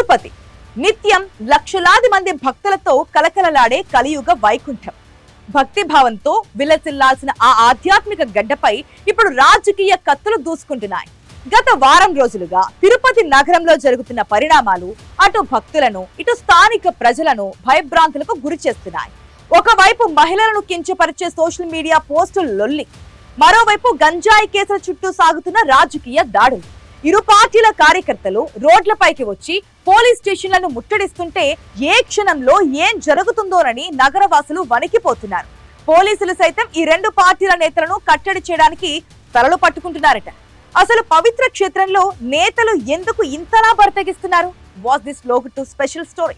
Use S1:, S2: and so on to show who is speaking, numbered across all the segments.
S1: తిరుపతి నిత్యం లక్షలాది మంది భక్తులతో కలకలలాడే కలియుగ వైకుంఠం. భక్తిభావంతో విలసిల్లాల్సిన ఆ ఆధ్యాత్మిక గడ్డపై ఇప్పుడు రాజకీయ కత్తులు దూసుకుంటున్నాయి. గత వారం రోజులుగా తిరుపతి నగరంలో జరుగుతున్న పరిణామాలు అటు భక్తులను ఇటు స్థానిక ప్రజలను భయభ్రాంతులకు గురి చేస్తున్నాయి. ఒకవైపు మహిళలను కించపరిచే సోషల్ మీడియా పోస్టులు లొల్లి, మరోవైపు గంజాయి కేసుల చుట్టూ సాగుతున్న రాజకీయ దాడులు. ఇరు పార్టీల కార్యకర్తలు రోడ్లపైకి వచ్చి పోలీస్ స్టేషన్లను ముట్టడిస్తుంటే ఏ క్షణంలో ఏం జరుగుతుందోనని నగరవాసులు వణికిపోతున్నారు. పోలీసులు సైతం ఈ రెండు పార్టీల నేతలను కట్టడి చేయడానికి తలలు పట్టుకుంటున్నారట. అసలు పవిత్ర క్షేత్రంలో నేతలు ఎందుకు ఇంతలా బరితెగిస్తున్నారు? Watch this vlog to special story.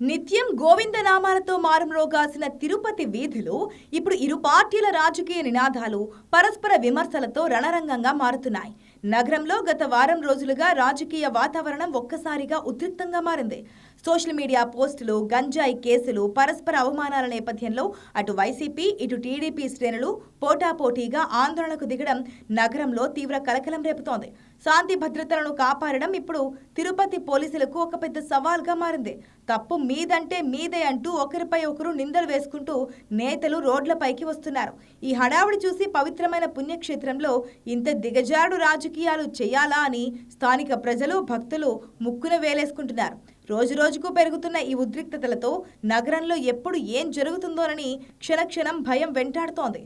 S1: నిత్యం గోవిందనామాలతో మారుమ్రోగాల్సిన తిరుపతి వీధులు ఇప్పుడు ఇరు పార్టీల రాజకీయ నినాదాలు, పరస్పర విమర్శలతో రణరంగంగా మారుతున్నాయి. నగరంలో గత వారం రోజులుగా రాజకీయ వాతావరణం ఒక్కసారిగా ఉద్రిక్తంగా మారింది. సోషల్ మీడియా పోస్టులు, గంజాయి కేసులు, పరస్పర అవమానాల నేపథ్యంలో అటు వైసీపీ ఇటు టీడీపీ శ్రేణులు పోటాపోటీగా ఆందోళనకు దిగడం నగరంలో తీవ్ర కలకలం రేపుతోంది. శాంతి భద్రతలను కాపాడడం ఇప్పుడు తిరుపతి పోలీసులకు ఒక పెద్ద సవాల్గా మారింది. తప్పు మీదంటే మీదే అంటూ ఒకరిపై ఒకరు నిందలు వేసుకుంటూ నేతలు రోడ్లపైకి వస్తున్నారు. ఈ హడావుడి చూసి పవిత్రమైన పుణ్యక్షేత్రంలో ఇంత దిగజారుడు రాజకీయాలు చేయాలా అని స్థానిక ప్రజలు, భక్తులు ముక్కున వేలేసుకుంటున్నారు. రోజురోజుకు పెరుగుతున్న ఈ ఉద్రిక్తతలతో నగరంలో ఎప్పుడు ఏం జరుగుతుందోనని క్షణక్షణం భయం వెంటాడుతోంది.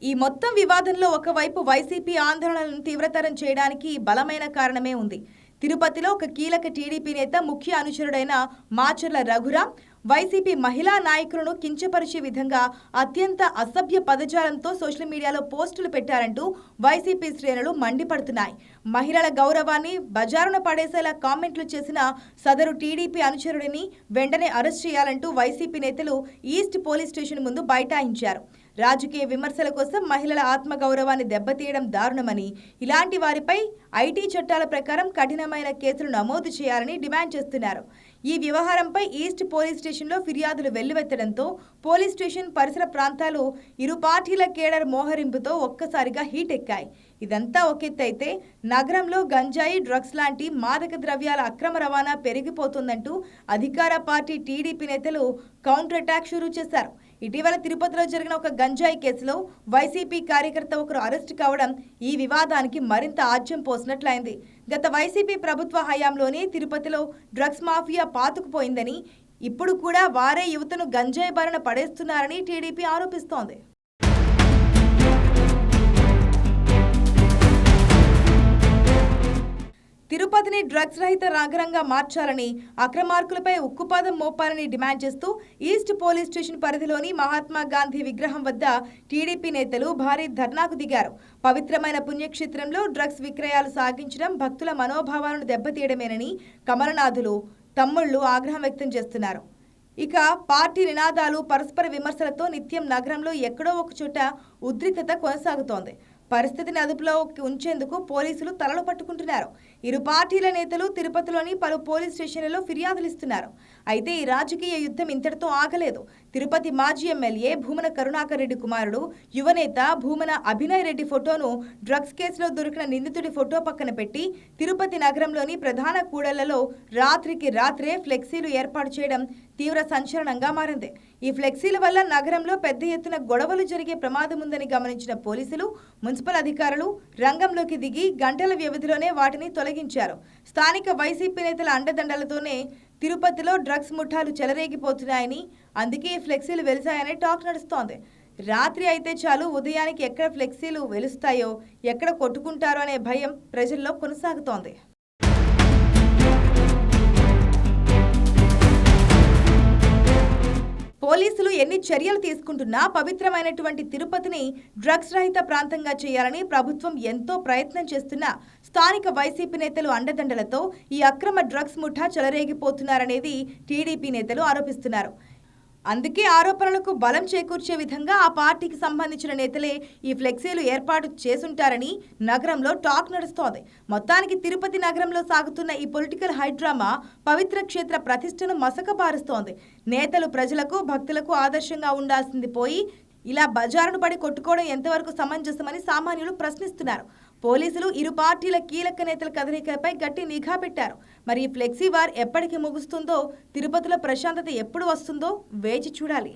S1: ఈ మొత్తం వివాదంలో ఒకవైపు వైసీపీ ఆందోళనలను తీవ్రతరం చేయడానికి బలమైన కారణమే ఉంది. తిరుపతిలో ఒక కీలక టీడీపీ నేత, ముఖ్య అనుచరుడైన మాచర్ల రఘురాం వైసీపీ మహిళా నాయకులను కించపరిచే విధంగా అత్యంత అసభ్య పదజాలంతో సోషల్ మీడియాలో పోస్టులు పెట్టారంటూ వైసీపీ శ్రేణులు మండిపడుతున్నాయి. మహిళల గౌరవాన్ని బజారున పడేసేలా కామెంట్లు చేసిన సదరు టీడీపీ అనుచరుడిని వెంటనే అరెస్ట్ చేయాలంటూ వైసీపీ నేతలు ఈస్ట్ పోలీస్ స్టేషన్ ముందు బైఠాయించారు. రాజకీయ విమర్శల కోసం మహిళల ఆత్మగౌరవాన్ని దెబ్బతీయడం దారుణమని, ఇలాంటి వారిపై ఐటీ చట్టాల ప్రకారం కఠినమైన కేసులు నమోదు చేయాలని డిమాండ్ చేస్తున్నారు. ఈ వ్యవహారంపై ఈస్ట్ పోలీస్ స్టేషన్లో ఫిర్యాదులు వెల్లువెత్తడంతో పోలీస్ స్టేషన్ పరిసర ప్రాంతాలు ఇరు పార్టీల కేడర్ మోహరింపుతో ఒక్కసారిగా హీట్ ఎక్కాయి. ఇదంతా ఒకెత్తైతే నగరంలో గంజాయి, డ్రగ్స్ లాంటి మాదక ద్రవ్యాల అక్రమ రవాణా పెరిగిపోతుందంటూ అధికార పార్టీ టీడీపీ నేతలు కౌంటర్ అటాక్ షురూ చేశారు. ఇటీవల తిరుపతిలో జరిగిన ఒక గంజాయి కేసులో వైసీపీ కార్యకర్త ఒకరు అరెస్టు కావడం ఈ వివాదానికి మరింత ఆజ్యం పోసినట్లయింది. గత వైసీపీ ప్రభుత్వ హయాంలోనే తిరుపతిలో డ్రగ్స్ మాఫియా పాతుకుపోయిందని, ఇప్పుడు కూడా వారే యువతను గంజాయి బారిన పడేస్తున్నారని టీడీపీ ఆరోపిస్తోంది. తిరుపతిని డ్రగ్స్ రహిత నగరంగా మార్చాలని, అక్రమార్కులపై ఉక్కుపాదం మోపాలని డిమాండ్ చేస్తూ ఈస్ట్ పోలీస్ స్టేషన్ పరిధిలోని మహాత్మా గాంధీ విగ్రహం వద్ద టీడీపీ నేతలు భారీ ధర్నాకు దిగారు. పవిత్రమైన పుణ్యక్షేత్రంలో డ్రగ్స్ విక్రయాలు సాగించడం భక్తుల మనోభావాలను దెబ్బతీయడమేనని కమలనాథులు, తమ్ముళ్లు ఆగ్రహం వ్యక్తం చేస్తున్నారు. ఇక పార్టీ నినాదాలు, పరస్పర విమర్శలతో నిత్యం నగరంలో ఎక్కడో ఒక చోట ఉద్రిక్తత కొనసాగుతోంది. పరిస్థితిని అదుపులో ఉంచేందుకు పోలీసులు తలలు పట్టుకుంటున్నారు. ఇరు పార్టీల నేతలు తిరుపతిలోని పలు పోలీస్ స్టేషన్లలో ఫిర్యాదులు ఇస్తున్నారు. అయితే ఈ రాజకీయ యుద్ధం ఇంతటితో ఆగలేదు. తిరుపతి మాజీ ఎమ్మెల్యే భూమన కరుణాకర్ రెడ్డి కుమారుడు, యువనేత భూమన అభినయ్ రెడ్డి ఫోటోను డ్రగ్స్ కేసులో దొరికిన నిందితుడి ఫోటో పక్కన పెట్టి తిరుపతి నగరంలోని ప్రధాన కూడళ్లలో రాత్రికి రాత్రే ఫ్లెక్సీలు ఏర్పాటు చేయడం తీవ్ర సంచలనంగా మారింది. ఈ ఫ్లెక్సీల వల్ల నగరంలో పెద్ద ఎత్తున గొడవలు జరిగే ప్రమాదం ఉందని గమనించిన పోలీసులు, మున్సిపల్ అధికారులు రంగంలోకి దిగి గంటల వ్యవధిలోనే వాటిని తొలగించారు. స్థానిక వైసీపీ నేతల అండదండలతోనే తిరుపతిలో డ్రగ్స్ ముఠాలు చెలరేగిపోతున్నాయని, అందుకే ఈ ఫ్లెక్సీలు వెలిసాయని టాక్ నడుస్తోంది. రాత్రి అయితే చాలు, ఉదయానికి ఎక్కడ ఫ్లెక్సీలు వెలుస్తాయో, ఎక్కడ కొట్టుకుంటారో అనే భయం ప్రజల్లో కొనసాగుతోంది. పోలీసులు ఎన్ని చర్యలు తీసుకుంటున్నా పవిత్రమైనటువంటి తిరుపతిని డ్రగ్స్ రహిత ప్రాంతంగా చేయాలని ప్రభుత్వం ఎంతో ప్రయత్నం చేస్తున్నా స్థానిక వైసీపీ నేతలు అండదండలతో ఈ అక్రమ డ్రగ్స్ ముఠా చెలరేగిపోతున్నారనేది టీడీపీ నేతలు ఆరోపిస్తున్నారు. అందుకే ఆరోపణలకు బలం చేకూర్చే విధంగా ఆ పార్టీకి సంబంధించిన నేతలే ఈ ఫ్లెక్సీలు ఏర్పాటు చేసుంటారని నగరంలో టాక్ నడుస్తోంది. మొత్తానికి తిరుపతి నగరంలో సాగుతున్న ఈ పొలిటికల్ హైడ్రామా పవిత్ర క్షేత్ర ప్రతిష్టను మసకబారుస్తోంది. నేతలు ప్రజలకు, భక్తులకు ఆదర్శంగా ఉండాల్సింది పోయి ఇలా బజారును పడి కొట్టుకోవడం ఎంతవరకు సమంజసమని సామాన్యులు ప్రశ్నిస్తున్నారు. పోలీసులు ఇరు పార్టీల కీలక నేతల కదలికలపై గట్టి నిఘా పెట్టారు. మరి ఈ ఫ్లెక్సీ వార్ ఎప్పటికి ముగుస్తుందో, తిరుపతిలో ప్రశాంతత ఎప్పుడు వస్తుందో వేచి చూడాలి.